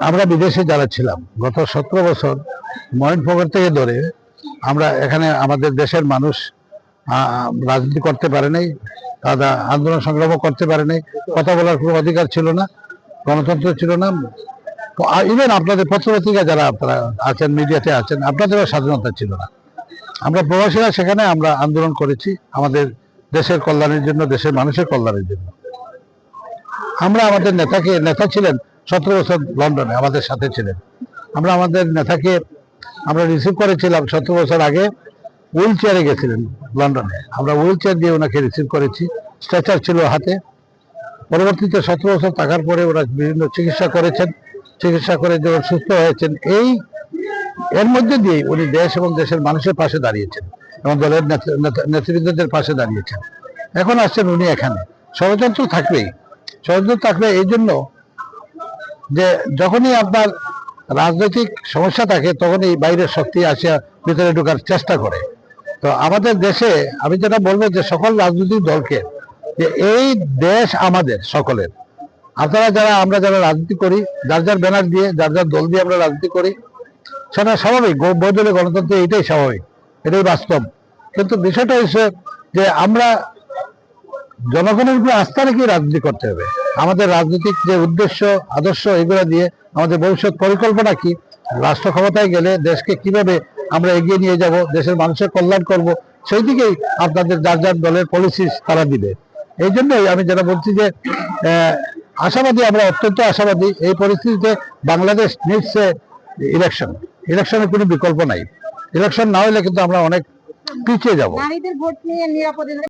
আমরা বিদেশে যারা ছিলাম গত 17 বছর ময়নফগর থেকে ধরে আমরা এখানে আমাদের দেশের মানুষ রাজনীতি করতে পারে নাই, তারা আন্দোলন সংগ্রামও করতে পারে নাই, কথা বলার কোনো অধিকার ছিল না, গণতন্ত্র ছিল না। ইভেন আপনাদের পত্রপত্রিকা যারা আপনারা আছেন, মিডিয়াতে আছেন, আপনাদেরও স্বাধীনতা ছিল না। আমরা প্রবাসীরা সেখানে আমরা আন্দোলন করেছি আমাদের দেশের কল্যাণের জন্য, দেশের মানুষের কল্যাণের জন্য। আমরা আমাদের নেতা ছিলেন 17 বছর লন্ডনে, আমাদের সাথে ছিলেন। আমরা আমাদের নেতাকে আমরা রিসিভ করেছিলাম 17 বছর আগে, হুইল চেয়ারে গেছিলেন লন্ডনে, আমরা হুইল চেয়ার দিয়ে ওনাকে রিসিভ করেছি, স্ট্রেচার ছিল হাতে। পরবর্তীতে 17 বছর থাকার পরে ওরা বিভিন্ন চিকিৎসা করেছেন, চিকিৎসা করে যখন সুস্থ হয়েছেন, এর মধ্যে দিয়ে উনি দেশ এবং দেশের মানুষের পাশে দাঁড়িয়েছেন এবং দলের নেতৃবৃন্দদের পাশে দাঁড়িয়েছেন। এখন আসছেন উনি এখানে, ষড়যন্ত্র থাকবেই। ষড়যন্ত্র থাকবে এই জন্য যে যখনই আপনার রাজনৈতিক সমস্যা থাকে তখনই বাইরের শক্তি আসিয়া ভিতরে ঢোকার চেষ্টা করে। তো আমাদের দেশে আমি যেটা বলবো যে সকল রাজনৈতিক দলকে, যে এই দেশ আমাদের সকলের, আপনারা আমরা যারা রাজনীতি করি, যার যার ব্যানার দিয়ে, যার যার দল দিয়ে আমরা রাজনীতি করি, সেটা স্বাভাবিক, বহুদলীয় গণতন্ত্রে এটাই স্বাভাবিক, এটাই বাস্তব। কিন্তু বিষয়টা হচ্ছে যে আমরা জনগণের উপরে আস্থা রেখে রাজনীতি করতে হবে। আমাদের রাজনৈতিক যে উদ্দেশ্য, আদর্শ, এগুলো দিয়ে আমাদের ভবিষ্যৎ পরিকল্পনা কি, রাষ্ট্র ক্ষমতায় গেলে দেশকে কিভাবে আমরা এগিয়ে নিয়ে যাব, দেশের মানুষের কল্যাণ করব, সেই দিকেই আপনাদের যার যার দলের পলিসি তারা দিবে। এই জন্যই আমি যেটা বলছি যে আশাবাদী, আমরা অত্যন্ত আশাবাদী। এই পরিস্থিতিতে বাংলাদেশ নিডস ইলেকশনের কোনো বিকল্প নাই। ইলেকশন না হলে কিন্তু আমরা অনেক পিছিয়ে যাব।